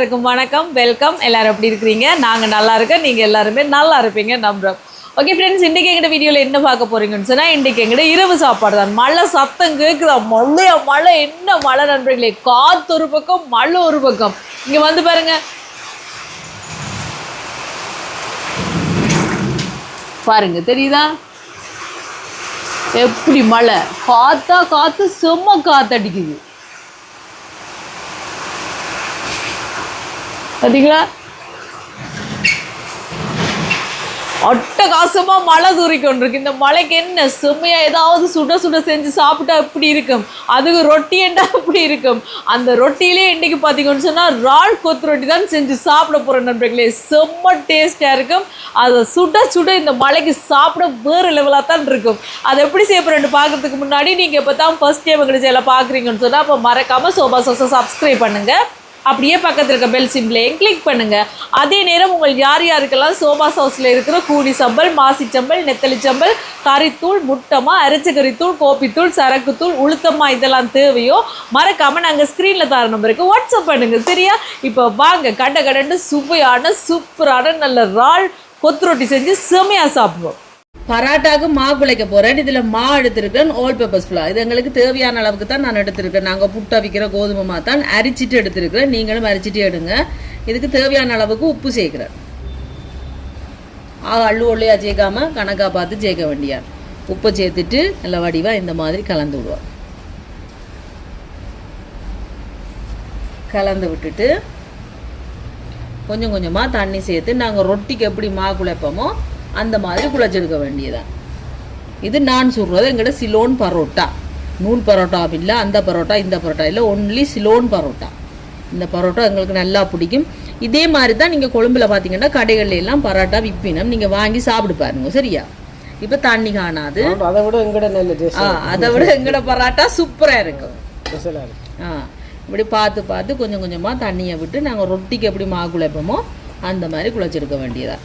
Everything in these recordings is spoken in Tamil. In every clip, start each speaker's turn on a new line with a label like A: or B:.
A: எல்லாருக்கும் வணக்கம், வெல்கம். எல்லாரும் எப்படி இருக்கிறீங்க? நாங்கள் நல்லா இருக்கோம், நீங்கள் எல்லாருமே நல்லா இருப்பீங்க நம்புகிறோம். ஓகே ஃப்ரெண்ட்ஸ், இன்றைக்கி எங்கிட்ட வீடியோவில் என்ன பார்க்க போகிறீங்கன்னு சொன்னால், இன்றைக்கி எங்கிட்ட இரவு சாப்பாடு தான். மழை சத்தம் கேட்குதா? மழை என்ன மழை நண்பர்களே! காற்று ஒரு பக்கம், மழை ஒரு பக்கம். இங்கே வந்து பாருங்க, பாருங்க தெரியுதா எப்படி மழை? காற்று செம்ம காற்றடிக்குது பார்த்தீங்களா? அட்டகாசமா மழை தூரிக்கொண்டிருக்கு. இந்த மழைக்கு என்ன செம்மையா ஏதாவது சுட சுட செஞ்சு சாப்பிட்டா எப்படி இருக்கும், அதுக்கு ரொட்டி என்ன அப்படி இருக்கும். அந்த ரொட்டியிலே இன்னைக்கு பார்த்தீங்கன்னு சொன்னால் இறால் கொத்து ரொட்டி தான் செஞ்சு சாப்பிட போகிற நண்பர்களே. செம்ம டேஸ்டாக இருக்கும். அதை சுட சுட இந்த மழைக்கு சாப்பிட வேறு லெவலாக தான் இருக்கும். அதை எப்படி செய்ய போகிறேன்னு பார்க்கறதுக்கு முன்னாடி நீங்கள் இப்போ தான் ஃபர்ஸ்ட் டைம் எங்களுக்கு சேனலை பார்க்குறீங்கன்னு சொன்னால் அப்போ மறக்காமல் சோபா சாஸை சப்ஸ்கிரைப் பண்ணுங்கள். அப்படியே பக்கத்தில் இருக்க பெல் சிம்பிளையும் கிளிக் பண்ணுங்கள். அதே நேரம் உங்கள் யார் யாருக்கெல்லாம் சோபா சாஸில் இருக்கிற கூடி சம்பல், மாசி சம்பல், நெத்தலி சம்பல், கறித்தூள், முட்டமா, அரைச்ச கறித்தூள், கோப்பித்தூள், சரக்குத்தூள், உளுத்தமா இதெல்லாம் தேவையோ மறக்காமல் நாங்கள் ஸ்க்ரீனில் தர நம்பருக்கு வாட்ஸ்அப் பண்ணுங்கள். சரியா? இப்போ வாங்க கடன்னு சுவையான சூப்பரான நல்ல இறால் கொத்து ரொட்டி செஞ்சு செமையாக சாப்பிடுவோம். பராட்டாவுக்கு மாவு குழைக்க போகிறேன். இதில் மாவு எடுத்துருக்கேன், ஆல் பர்பஸ் ஃப்ளோர். இது எங்களுக்கு தேவையான அளவுக்கு தான் நான் எடுத்துருக்கேன். நாங்கள் புட்டா விற்கிற கோதுமை மாவு தான் அரிச்சிட்டு எடுத்துருக்கிறேன். நீங்களும் அரிச்சிட்டு எடுங்க. இதுக்கு தேவையான அளவுக்கு உப்பு சேர்க்குறேன். அள்ளு ஒள்ளையாக சேர்க்காம கணக்காக பார்த்து சேர்க்க வேண்டியா. உப்பை சேர்த்துட்டு நல்ல வடிவாக இந்த மாதிரி கலந்து விடுவோம். கலந்து விட்டுட்டு கொஞ்சம் கொஞ்சமாக தண்ணி சேர்த்து நாங்கள் ரொட்டிக்கு எப்படி மாவு குழைப்போமோ அந்த மாதிரி குழைச்செடுக்க வேண்டியதான். இது நான் சொல்கிறது எங்கிட்ட சிலோன் பரோட்டா. நூல் பரோட்டா இல்லை, அந்த பரோட்டா இந்த பரோட்டா இல்லை, ஒன்லி சிலோன் பரோட்டா. இந்த பரோட்டா எங்களுக்கு நல்லா பிடிக்கும். இதே மாதிரி தான் நீங்கள் கொழும்பில் பார்த்தீங்கன்னா கடைகள்ல எல்லாம் பரோட்டா விற்பினம். நீங்கள் வாங்கி சாப்பிட்டு பாருங்க. சரியா? இப்போ தண்ணி காணாது. அதை விட எங்கட பரோட்டா சூப்பராக இருக்கும். இப்படி பார்த்து பார்த்து கொஞ்சம் கொஞ்சமாக தண்ணியை விட்டு நாங்கள் ரொட்டிக்கு எப்படி மாவு குழைப்போமோ அந்த மாதிரி குழைச்செடுக்க வேண்டியதான்.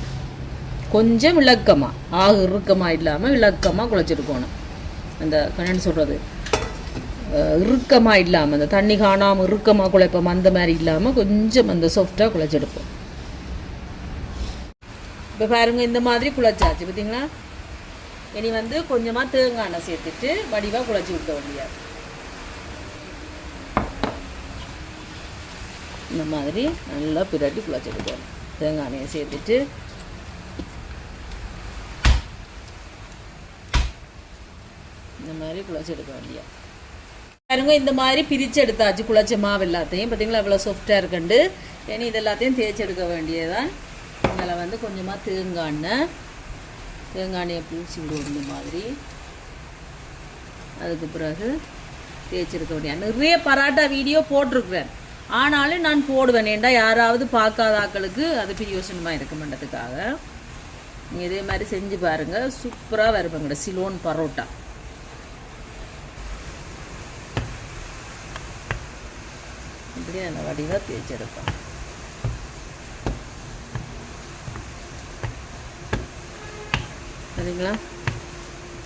A: கொஞ்சம் இலக்கமாக இறுக்கமாக இல்லாமல் இலக்கமாக குழைச்சிருக்கணும். அந்த கண்ணன் சொல்கிறது இறுக்கமாக இல்லாமல், அந்த தண்ணி காணாமல் இறுக்கமாக குழைப்போம் அந்த மாதிரி இல்லாமல் கொஞ்சம் அந்த சாஃப்டாக குழைச்செடுப்போம். இப்போ பாருங்க, இந்த மாதிரி குழைச்சாச்சு பார்த்தீங்களா? இனி வந்து கொஞ்சமாக தேங்காய் எண்ணெய் சேர்த்துட்டு வடிவாக குழைச்சி விட்ட வேண்டியாது. இந்த மாதிரி நல்லா பிரட்டி குழைச்செடுப்போம். தேங்காய் எண்ணெயை சேர்த்துட்டு இந்த மாதிரி குழைச்சி எடுக்க வேண்டிய பாருங்க. இந்த மாதிரி பிரித்து எடுத்தாச்சு குழைச்ச மாவு எல்லாத்தையும். பார்த்தீங்களா எவ்வளோ சாஃப்டாக இருக்குண்டு. இனி இது எல்லாத்தையும் தேய்ச்சி எடுக்க வேண்டியதான். அதில் வந்து கொஞ்சமாக தேங்காய் எண்ணெயை பூச்சி விடுவோம் இந்த மாதிரி. அதுக்கு பிறகு தேய்ச்சி எடுக்க வேண்டிய நிறைய பராட்டா வீடியோ போட்டிருக்கிறேன். ஆனாலும் நான் போடுவேன். ஏண்டா யாராவது பார்க்காத ஆக்களுக்கு அது பிரயோசனமாக இருக்குமென்றதுக்காக. நீங்கள் இதே மாதிரி செஞ்சு பாருங்கள், சூப்பராக வருவாங்கட சிலோன் பரோட்டா. இப்படி அந்த வடிவாக தேய்ச்சி எடுப்போம். சரிங்களா?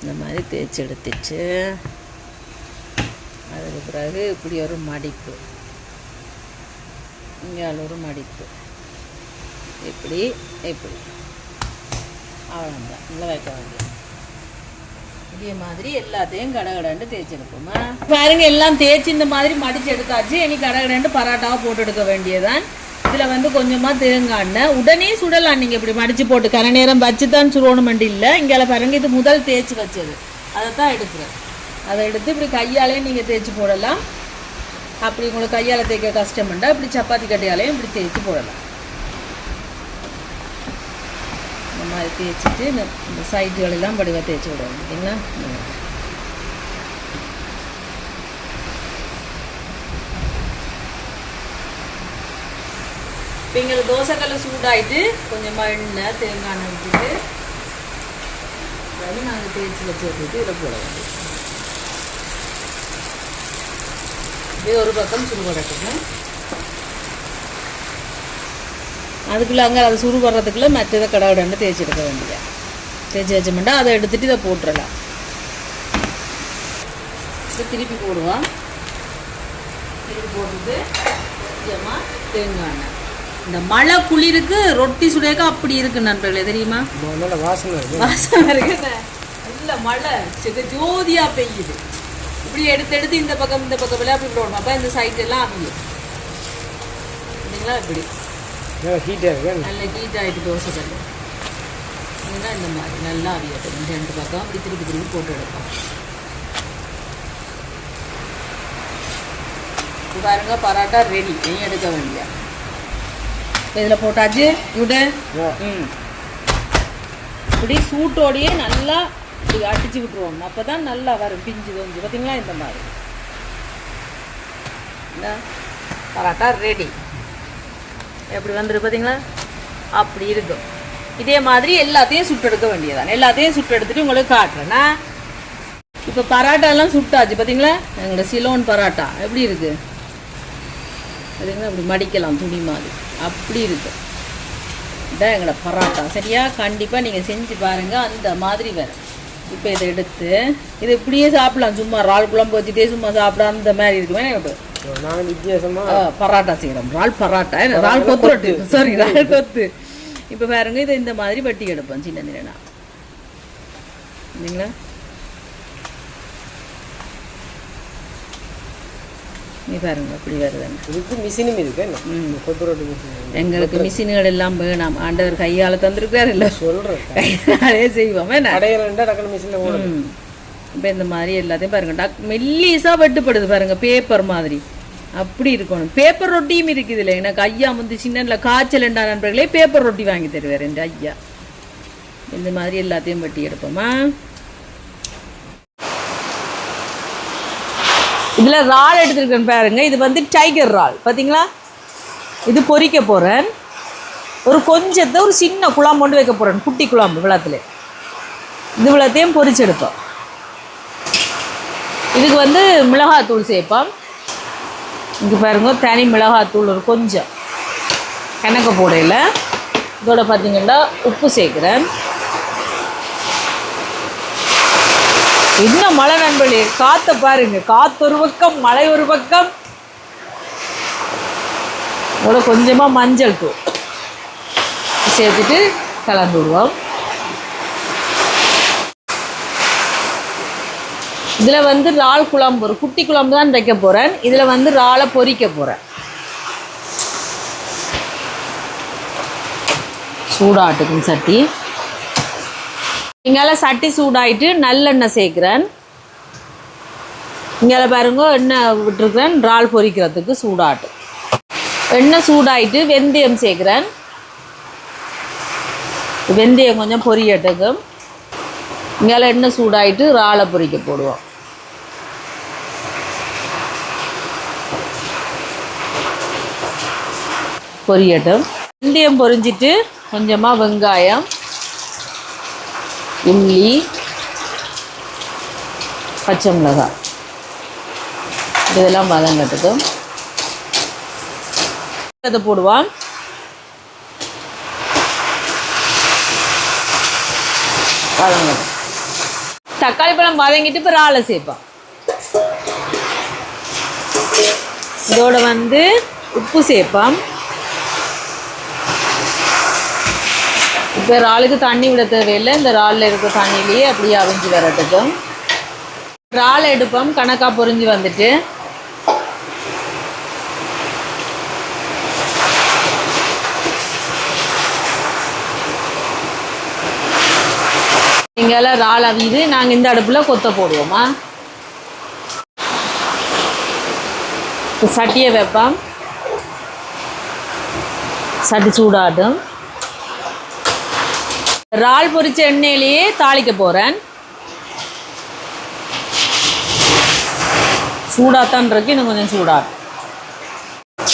A: இந்த மாதிரி தேய்ச்சி எடுத்துச்சு. அதுக்கு பிறகு இப்படி ஒரு மடிப்பு, இங்கே ஒரு மடிப்பு, இப்படி இப்படி அவ்வளோதான். நல்லா வைக்க வேண்டியது. இதே மாதிரி எல்லாத்தையும் கடகடண்டு தேய்ச்சி எடுப்போமா. பாருங்க, எல்லாம் தேய்ச்சி இந்த மாதிரி மடித்து எடுத்தாச்சு. இனி கடகடண்டு பராட்டாவை போட்டு எடுக்க வேண்டியதான். இதில் வந்து கொஞ்சமாக தேங்காய் எண்ணெய் உடனே சுடலாம். நீங்கள் இப்படி மடித்து போட்டு கரை நேரம் வச்சு தான் சுடணுமெண்டு இல்லை. இங்கே பாருங்க, இது முதல் தேய்ச்சி வச்சது, அதை தான் எடுக்கிறேன். அதை எடுத்து இப்படி கையாலேயும் நீங்கள் தேய்ச்சி போடலாம். அப்படி உங்களுக்கு கையால் தேய்க்க கஷ்டம்ண்டா இப்படி சப்பாத்தி கட்டையாலையும் இப்படி தேய்ச்சி போடலாம். இந்த மாதிரி தேய்ச்சிட்டு இந்த சைடுகளெல்லாம் வடிவாக தேய்ச்சி விடுவோம். பார்த்தீங்களா? இப்போ எங்களுக்கு தோசைக்கல்ல சூடாயிட்டு கொஞ்சமாக எண்ணெய் தேங்காய் எண்ணெய் விட்டுட்டு அதாவது நாங்கள் தேய்ச்சி வச்சு விட்டுட்டு இதில் போட வேண்டியது. இதே ஒரு பக்கம் சுடுபடட்டுங்க. அதுக்குள்ளே அங்கே அதை சுடு வர்றதுக்குள்ளே மற்றதை கடவுடன்னு தேய்ச்சி எடுக்க வேண்டியது. தேய்ச்சி வச்சோம்னா அதை எடுத்துகிட்டு இதை போட்டுடலாம். இதை திருப்பி போடுவோம். திருப்பி போட்டுட்டு கொஞ்சமாக தேங்காய் எண்ணெய் இந்த மழை குளிருக்கு ரொட்டி சுடையக்கா அப்படி இருக்கு நண்பர்களே, தெரியுமா? வாசனை இருக்கு. நல்ல மழை ஜோதியா பெய்யுது. இப்படி எடுத்து எடுத்து இந்த பக்கம் எல்லாம் அப்படி போடணும். அப்போ இந்த சைட் எல்லாம் அமையும். இல்லைங்களா? இப்படி நல்ல ஹீட் ஆகிட்டு தோசை கல்லு இல்லைங்களா? இந்த மாதிரி நல்லா அவியட்டும். இந்த 2 பக்கம் அப்படி திருப்பி போட்டு எடுப்போம். பாருங்க, பரோட்டா ரெடி. நெய் எடுக்க வேண்டிய இதில் போட்டாச்சு. விடு. இப்படி சூட்டோடையே நல்லா இப்படி அடிச்சு விட்டுருவோம். அப்போ தான் நல்லா வரும், பிஞ்சு கொஞ்சம். பார்த்தீங்களா? இந்த மாதிரி பரோட்டா ரெடி. எப்படி வந்துருக்கு பார்த்தீங்களா? அப்படி இருக்கும். இதே மாதிரி எல்லாத்தையும் சுட்டெடுக்க வேண்டியதான். எல்லாத்தையும் சுட்டெடுத்துட்டு உங்களுக்கு காட்டுறேன்னா, இப்போ பரோட்டாலாம் சுட்டாச்சு. பார்த்தீங்களா? எங்களோட சிலோன் பரோட்டா எப்படி இருக்குது பார்த்தீங்களா? அப்படி மடிக்கலாம் துணி மாதிரி. அப்படி இருக்குது. இதான் எங்களோட பரோட்டா. சரியா? கண்டிப்பாக நீங்கள் செஞ்சு பாருங்கள். அந்த மாதிரி வரும். இப்போ இதை எடுத்து இதை இப்படியே சாப்பிடலாம். சும்மா இறால் குழம்பு வச்சுட்டே சும்மா சாப்பிட அந்த மாதிரி இருக்குமே. எனக்கு பரோட்டா செய்கிறோம். இறால் பரோட்டா, இறால் கொத்து ரொட்டி. சாரி, இறால் கொத்து. இப்போ பாருங்க, இதை இந்த மாதிரி வெட்டி எடுப்போம் சின்ன சின்னனா. இல்லைங்களா? நீ பாருங்க அப்படி வருதுன்னு.
B: மிஷினும் இருக்கு.
A: எங்களுக்கு மிஷின்கள் எல்லாம் வேணாம். ஆண்டவர் கையால் தந்துருக்காரு. இல்லை
B: சொல்கிறேன்,
A: கையாலே செய்வோம்.
B: மிஷினில்
A: இப்போ இந்த மாதிரி எல்லாத்தையும் பாருங்க, மெல்லிஸாக வெட்டுப்படுது பாருங்க, பேப்பர் மாதிரி. அப்படி இருக்கணும். பேப்பர் ரொட்டியும் இருக்குது. இல்லை எனக்கு ஐயா முந்தி சின்ன காய்ச்சல் என்ற நண்பர்களே பேப்பர் ரொட்டி வாங்கி தருவார் என் ஐயா. இந்த மாதிரி எல்லாத்தையும் வெட்டி எடுப்போமா. இதில் இறால் எடுத்துருக்கேன் பாருங்க. இது வந்து டைகர் இறால். பார்த்தீங்களா? இது பொரிக்க போகிறேன். ஒரு கொஞ்சத்தை ஒரு சின்ன குழம்பு கொண்டு வைக்க போகிறேன். குட்டி குழம்பு விளத்துல. இது விளத்தையும் பொரிச்சு எடுப்போம். இதுக்கு வந்து மிளகாத்தூள் சேர்ப்போம். இங்கே பாருங்க, தனி மிளகாத்தூள் ஒரு கொஞ்சம் கணக்கு போடையில். இதோட பார்த்தீங்கன்னா உப்பு சேர்க்குறேன். இன்னும் மழை நண்பர்களே, காற்றை பாருங்க. காற்று ஒரு பக்கம், மழை ஒரு பக்கம். இதோட கொஞ்சமாக மஞ்சள் தூள் சேர்த்துட்டு கலந்து விடுவோம். இதில் வந்து இறால் குழம்பு, ஒரு குட்டி குழம்பு தான் வைக்க போகிறேன். இதில் வந்து இறாலை பொரிக்க போகிறேன். சூடாட்டுக்கும் சட்டி. இங்கால சட்டி சூடாயிட்டு நல்லெண்ணெய் சேர்க்குறேன். இங்கால பாருங்க, எண்ணெய் விட்டுருக்குறேன் இறால் பொரிக்கிறதுக்கு. சூடாட்டு எண்ணெய் சூடாயிட்டு வெந்தயம் சேர்க்குறேன். வெந்தயம் கொஞ்சம் பொரியட்டுக்கும். இங்கால எண்ணெய் சூடாயிட்டு இறாலை பொரிக்க போடுவோம். பொரியட்டும். வெந்தயம் பொரிஞ்சிட்டு கொஞ்சமாக வெங்காயம், உள்ளி, பச்சை மிளகாய் இதெல்லாம் வதங்கட்டுக்கும். அதை போடுவான். வதங்கட்டும். தக்காளி பழம் வதங்கிட்டு இப்போ இறாலை சேர்ப்பான். இதோட வந்து உப்பு சேர்ப்பான். இப்போ இறாலுக்கு தண்ணி விட தேவையில்லை. இந்த இறாலில் இருக்க தண்ணியிலேயே அப்படியே அவிஞ்சு வரட்டுக்கும். இறால் எடுப்போம். கணக்காக பொரிஞ்சு வந்துட்டு இங்கெல்லாம் இறால் அவியுது. நாங்கள் இந்த அடுப்பில் கொத்த போடுவோமா. சட்டியை வைப்போம். சட்டி சூடாட்டும். இறால் பொரிச்ச எண்ணெயிலேயே தாளிக்க போகிறேன். சூடாத்தான் இருக்கு. இன்னும் கொஞ்சம் சூடாகும்.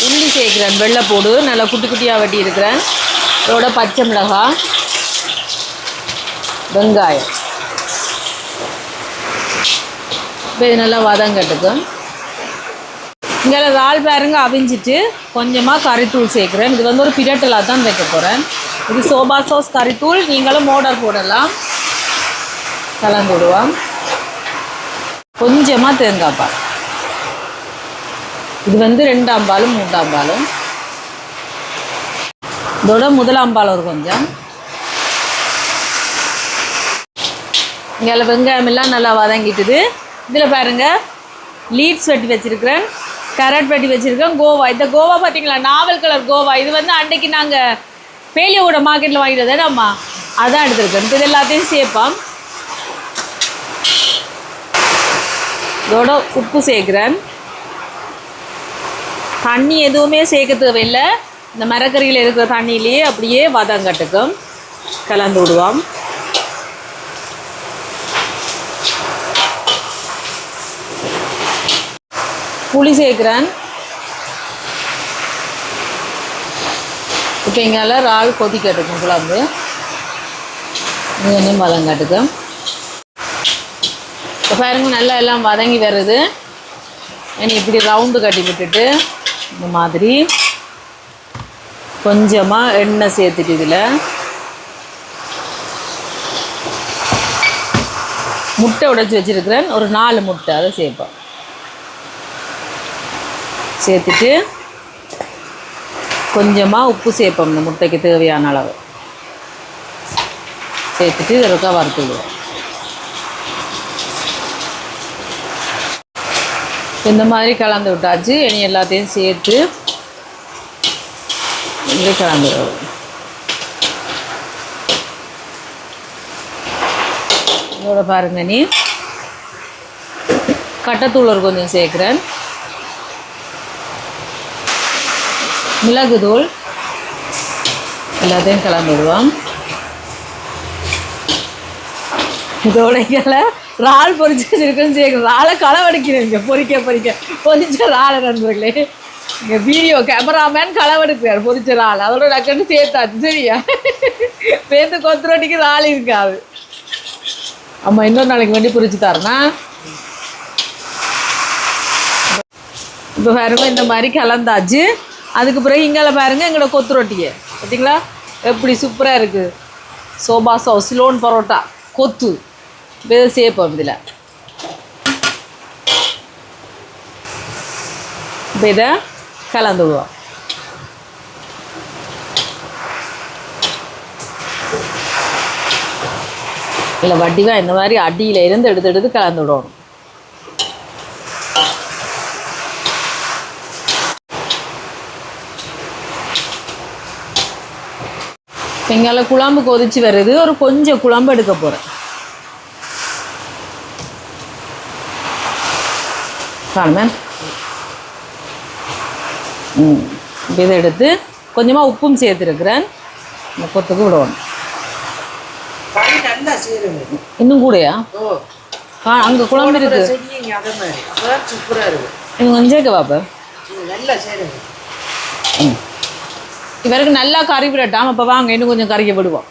A: உள்ளி சேர்க்குறேன். வெள்ளைப்பூடு நல்லா குட்டி குட்டியாக வெட்டி இருக்கிறேன். இதோட பச்சை மிளகாய், வெங்காயம். இப்போ இது நல்லா வதங்கட்டுக்கும். இங்கே இறால் பாருங்க அவிஞ்சிட்டு கொஞ்சமாக கறித்தூள் சேர்க்குறேன். இது வந்து ஒரு பிரட்டலாக தான் வைக்க போகிறேன். இது சோபா சாஸ் கறித்தூள். நீங்களும் ஆர்டர் போடலாம். கலந்து விடுவோம். கொஞ்சமாக தேங்காய் பால். இது வந்து 2ஆம் பாலும் 3ஆம் பாலும். இதோட முதலாம் பால் ஒரு கொஞ்சம். இங்கே வெங்காயம் எல்லாம் நல்லா வதங்கிட்டுது. இதில் பாருங்கள் லீட்ஸ் வெட்டி வச்சுருக்கிறேன், கேரட் வெட்டி வச்சுருக்கேன், கோவா. இந்த கோவா பார்த்தீங்களா, நாவல் கலர் கோவா. இது வந்து அன்றைக்கி நாங்கள் பேலியோட மார்க்கெட்டில் வாங்கிட்டு வந்தேன் அம்மா, அதான் எடுத்துருக்கேன். இது எல்லாத்தையும் சேர்ப்போம். இதோட உப்பு சேர்க்குறேன். தண்ணி எதுவுமே சேர்க்க தேவையில்லை, இந்த மரக்கறியில் இருக்கிற தண்ணியிலேயே அப்படியே வதங்கட்டுக்கும் கலந்து விடுவோம். புளி சேர்க்குறேன். இப்போ இங்கே இறால் கொதிக்கட்டுக்கும் குழம்பு, இன்னும் வதங்கட்டுக்கும். இப்போ பாருங்க நல்லா எல்லாம் வதங்கி வருது. இனி இப்படி ரவுண்டு கட்டி விட்டுட்டு இந்த மாதிரி கொஞ்சமாக எண்ணெய் சேர்த்துட்டு இதில் முட்டை உடைச்சி வச்சுருக்கிறேன், ஒரு 4 முட்டை அதை சேர்ப்போம். சேர்த்துட்டு கொஞ்சமாக உப்பு சேர்ப்போம், இந்த முட்டைக்கு தேவையான அளவு சேர்த்துட்டு இதற்காக வறுத்துடுவோம். இந்த மாதிரி கலந்து விட்டாச்சு. இனி எல்லாத்தையும் சேர்த்து இங்கே கலந்துடுவோம். இதோட பாருங்க, நீ கட்டத்தூள் ஒரு கொஞ்சம் சேர்க்குறேன், மிளகுத்தூள், எல்லாத்தையும் கலந்துடுவோம். இதோட இறால் பொரிச்சு வச்சுருக்கேன்னு சேர்க்குறேன். இறாலை களவெடுக்கிறேன், இங்கே பொரிச்ச இறாலை நண்பர்களே. இங்கே வீடியோ கேமராமேன் களவெடுக்கிறார் பொரிச்ச இறால், அதோட டக்குன்னு சேர்த்தாச்சு. சரியா சேர்த்து கொத்துரோட்டிக்கு இறால் இருக்காது. அம்மா இன்னொரு நாளைக்கு வேண்டி பொரிச்சு தரேன்னா. இப்போ பாருங்க இந்த மாதிரி கலந்தாச்சு. அதுக்கு பிறகு இங்கால பாருங்கள் எங்களோட கொத்து ரொட்டியை பார்த்தீங்களா எப்படி சூப்பராக இருக்குது. சோபா சிலோன் பரோட்டா கொத்து இதை சேர்ப்போம். இதில் இப்போ இதை கலந்து விடுவோம். இல்லை வட்டிவாக இந்த மாதிரி அடியில் இருந்து எடுத்து கலந்து விடணும். எங்கால குழம்பு கொதிச்சு வருது, ஒரு கொஞ்சம் குழம்பு எடுக்க போகிறேன். காணுமே இதை எடுத்து கொஞ்சமாக உப்பும் சேர்த்துருக்குறேன், இந்த கொத்துக்கு விடணும். இன்னும் கூடயா அங்கே குழம்பு இருக்கு, கொஞ்சம் சேர்க்க பாப்பா. இவருக்கு நல்லா கறி விடட்டாம். அப்போ வாங்க இன்னும் கொஞ்சம் கறிக்க விடுவோம்.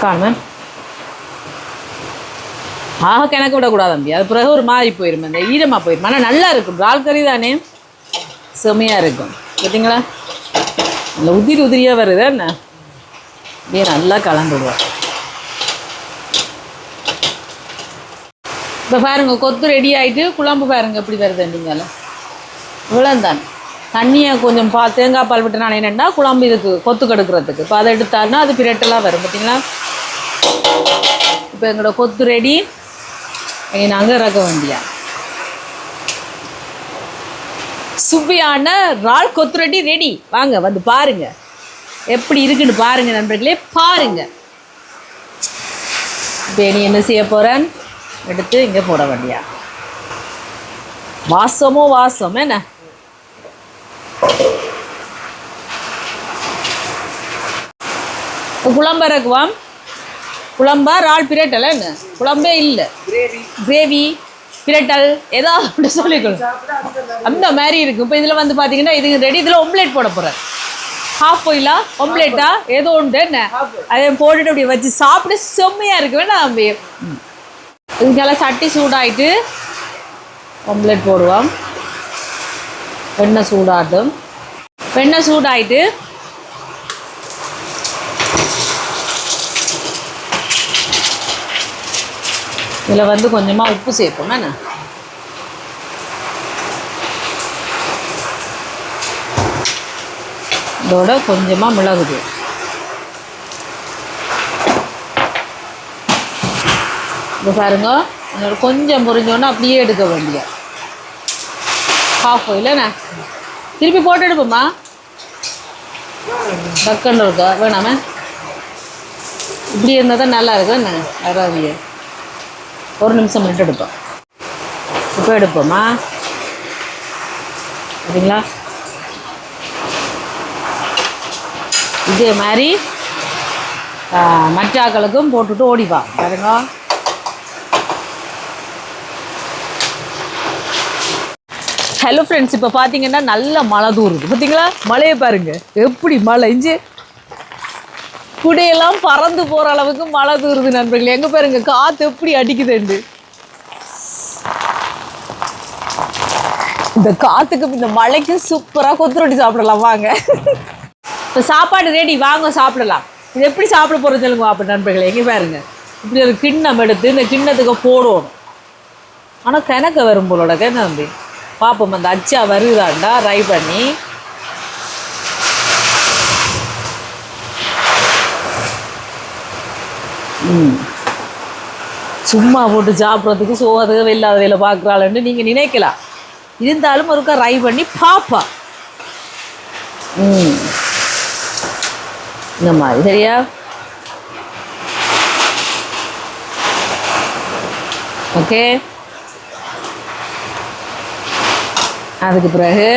A: காணுமே ஆக கிணக்கு விடக்கூடாது தம்பி, அது பிறகு ஒரு மாதிரி போயிடும், அந்த ஈரமாக போயிடும். ஆனால் நல்லா இருக்கும், இறால் கறி தானே செம்மையாக இருக்கும். பார்த்தீங்களா இல்லை உதிரியாக வருது என்ன, அப்படியே நல்லா கலந்து விடுவோம். இப்போ பாருங்க கொத்து ரெடி ஆகிட்டு குழம்பு பாருங்கள் எப்படி வருதுண்டிங்கால இவ்வளோந்தான். தண்ணியை கொஞ்சம் தேங்காய் பால் விட்டு நான் என்னென்னா குழம்பு இதுக்கு கொத்து கெடுக்கிறதுக்கு. இப்போ அதை எடுத்தாருன்னா அது பிரட்டெல்லாம் வரும் பார்த்தீங்களா. இப்போ எங்களோட கொத்து ரெடி, நாங்கள் இறக்க வேண்டியா சுவையான இறால் கொத்து ரெடி ரெடி. வாங்க வந்து பாருங்க எப்படி இருக்குன்னு பாருங்க நண்பர்களே, பாருங்க. இப்போ நீ என்ன செய்ய போகிறேன், எடுத்து இங்கே போட வேண்டியா. வாசமோ வாசம் என்ன. குழம்பு இறக்குவான். குழம்பா இறால் பிரட்டல் என்ன, குழம்பே இல்லை, கிரேவி பிரட்டல் ஏதோ அப்படி சொல்லிக்கணும், அந்த மாதிரி இருக்கும். இப்போ இதில் வந்து பார்த்தீங்கன்னா இது ரெடி. இதில் ஒம்லேட் போட போகிறேன், ஹாஃப் பாயிலா ஒம்லேட்டா ஏதோ உண்டு என்ன, அதை போட்டுட்டு அப்படி வச்சு சாப்பிட செம்மையாக இருக்கு. வேணா தம்பி இதுக்கெல்லாம் சட்டி சூடாயிட்டு ஒம்லேட் போடுவோம். எண்ணெய் சூடாட்டும். எண்ணெய் சூடாயிட்டு இதில் வந்து கொஞ்சமாக உப்பு சேர்ப்போம். என்ன இதோட கொஞ்சமாக மிளகுது. இது பாருங்க, இன்னொரு கொஞ்சம் பொரிஞ்சோன்னா அப்படியே எடுக்க வேண்டிய ஹாஃப் இல்லைண்ணா. திருப்பி போட்டு எடுப்போம்மா. டக்குன்னு இருக்கா வேணாமே. இப்படி இருந்தால் தான் நல்லா இருக்கும் என்ன வராதியே. ஒரு நிமிஷம் மட்டும் எடுப்போம். இப்போ எடுப்போம்மா சரிங்களா. இதே மாதிரி மற்றாக்களுக்கும் போட்டுட்டு ஓடிப்பா பாருங்க. ஹலோ ஃப்ரெண்ட்ஸ், இப்போ பார்த்தீங்கன்னா நல்ல மழை தூருது பார்த்தீங்களா. மழையை பாருங்க எப்படி மழை இஞ்சி குடையெல்லாம் பறந்து போகிற அளவுக்கு மழை தூருது நண்பர்களே. எங்கே பாருங்க காற்று எப்படி அடிக்குதுண்டு. இந்த காற்றுக்கு இந்த மழைக்கு சூப்பராக கொத்து ரொட்டி சாப்பிடலாம் வாங்க. இப்போ சாப்பாடு ரெடி வாங்க சாப்பிடலாம். இது எப்படி சாப்பிட போகிறது சொல்லுங்க அப்போ நண்பர்களே. எங்கே பாருங்க இப்படி ஒரு கிண்ணம் எடுத்து இந்த கிண்ணத்துக்கு போடணும். ஆனால் கிணக்க வரும் போலோட கிணம் வந்து பார்ப்போம். அந்த அச்சா வருதாண்டா ட்ரை பண்ணி. சும்மா போட்டு சாப்பிட்றதுக்கு சோகத்துக்கு இல்லாத வேலை பார்க்குறாள்ன்னு நீங்கள் நினைக்கலாம். இருந்தாலும் ஒருக்கா ட்ரை பண்ணி பார்ப்பா. இந்த மாதிரி சரியா. ஓகே, அதுக்கு பிறகு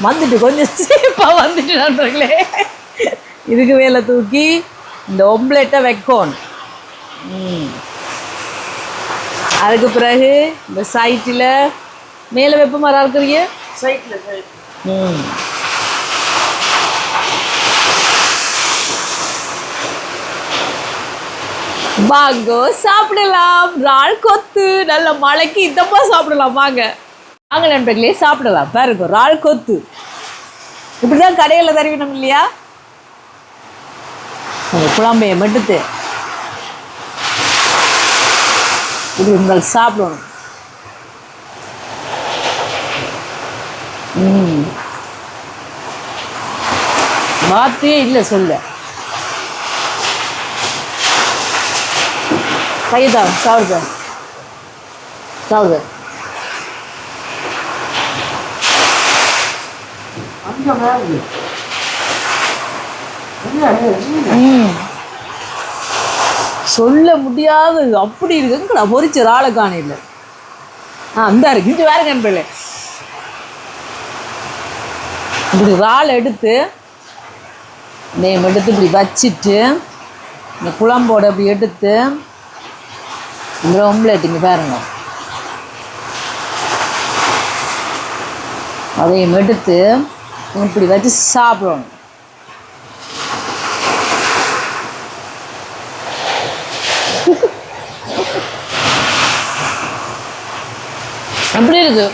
A: வந்துட்டு கொஞ்சம் சேஃபாக வந்துட்டு நண்பர்களே. இதுக்கு மேலே தூக்கி இந்த ஒம்ப்லெட்டை வைக்கணும். அதுக்கு பிறகு இந்த சைட்டில் மேலே வெப்ப மரம் இருக்கிறீங்க சைட்டில். வாங்கோ சாப்பிடலாம். இறால் கொத்து நல்ல மழைக்கு இதமாக சாப்பிடலாம். வாங்க வாங்க நண்பர்களே சாப்பிடலாம். பாருங்க இறால் கொத்து இப்படி தான் கடையில் தருவினோம் இல்லையா. அந்த குழம்பையை மெடுத்து இது உங்கள் சாப்பிடணும். வார்த்தையே இல்லை சொல்ல. கைதா சாப்பிடுங்க சாப்பிடுங்க. சொல்ல முடியாது அப்படி இருக்குங்களா. பொரிச்ச இறாலை காணையில் அந்த இருக்கு இது வேற கண்பில்லை. இப்படி இறால் எடுத்து நெய் எடுத்து இப்படி வச்சிட்டு இந்த குழம்போட இப்படி எடுத்து இந்த ஒம்ப்லெட் இங்கே பாருங்க அதையும் எடுத்து இப்படி வச்சு சாப்பிடணும். அப்படி இருக்கு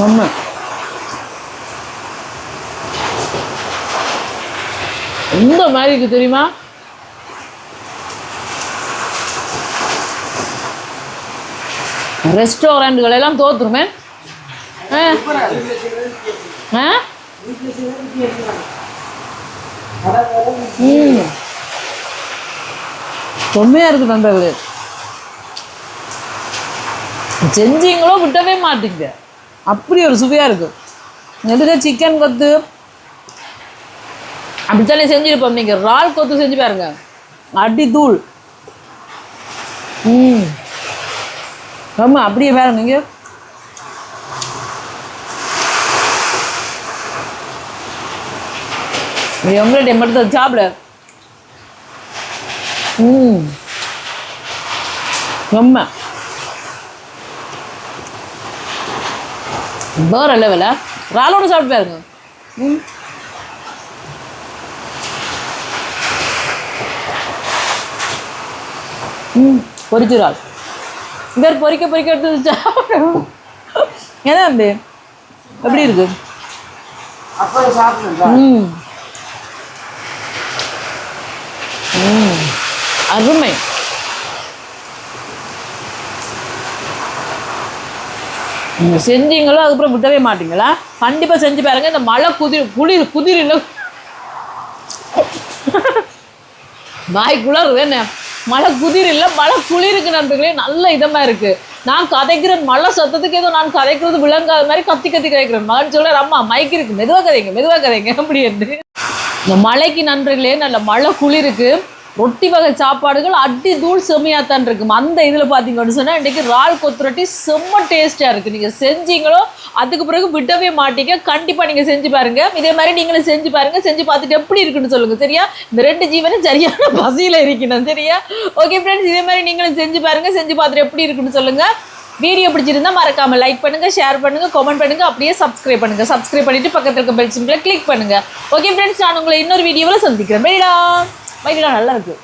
A: ஒன்று. இந்த மாதிரி இருக்கு தெரியுமா. ரெஸ்டாரண்ட்கள் எல்லாம் தோற்றுருமே. செம்மையாக இருக்குது நண்பர்களே. செஞ்சீங்களோ விட்டவே மாட்டீங்க. அப்படி ஒரு சுவையாக இருக்குது. எதுக்கு சிக்கன் கொத்து அப்படித்தானே செஞ்சுருப்போம். நீங்கள் இறால் கொத்து செஞ்சு பாருங்க அடி தூள். ஆமாம் அப்படியே பாருங்க நீங்கள். உங்கள்கிட்ட மட்டும் சாப்பிட ரொம்ப வேற லெவலா. இறாலோட சாப்பிட்டு பாருங்க. பொரிச்சு இறால் இந்த பொரிக்க பொரிக்க எடுத்து சாப்பிடும். ஏன்னா தம்பி எப்படி இருக்கு. அருமை. நீங்கள் செஞ்சீங்களோ அதுக்கப்புறம் விட்டவே மாட்டீங்களா? கண்டிப்பாக செஞ்சு பாருங்க. இந்த மழை குதிரில் வாய்க்குள்ள என்ன மழை குதிர் இல்லை, மழை குளிருக்கு நண்பர்களே. நல்ல இதமாக இருக்குது. நான் கதைக்கிறேன், மழை சத்தத்துக்கு ஏதோ நான் கதைக்கிறது விளங்காத மாதிரி கத்தி கதைக்கிறேன். மகன் சொல்கிறார், அம்மா மைக் இருக்குது, மெதுவாக கதைங்க அப்படி என்று. இந்த மழைக்கு நண்பர்களே நல்ல மழை குளிருக்கு ரொட்டி வகை சாப்பாடுகள் அடி தூள் செம்மையாத்தான் இருக்கும். அந்த இதில் பார்த்தீங்கன்னு சொன்னால் இன்றைக்கி இறால் கொத்து ரொட்டி செம்ம டேஸ்ட்டாக இருக்குது. நீங்கள் செஞ்சீங்களோ அதுக்கு பிறகு விடவே மாட்டீங்க. கண்டிப்பாக நீங்கள் செஞ்சு பாருங்கள். இதே மாதிரி நீங்களும் செஞ்சு பாருங்கள். செஞ்சு பார்த்துட்டு எப்படி இருக்குன்னு சொல்லுங்கள். சரியா? இந்த 2 ஜீவனும் சரியான பசியில் இருக்கணும். சரியா? ஓகே ஃப்ரெண்ட்ஸ், இதே மாதிரி நீங்களும் செஞ்சு பாருங்கள். செஞ்சு பார்த்துட்டு எப்படி இருக்குன்னு சொல்லுங்கள். வீடியோ பிடிச்சிருந்தா மறக்காமல் லைக் பண்ணுங்கள், ஷேர் பண்ணுங்கள், கமெண்ட் பண்ணுங்கள், அப்படியே சப்ஸ்கிரைப் பண்ணுங்கள். சப்ஸ்கிரைப் பண்ணிவிட்டு பக்கத்தில் இருக்க பெல் சிம்பிளை கிளிக் பண்ணுங்கள். ஓகே ஃப்ரெண்ட்ஸ், நான் உங்களை இன்னொரு வீடியோவில் சந்திக்கிறேன். பைடா நல்லா இருக்குது.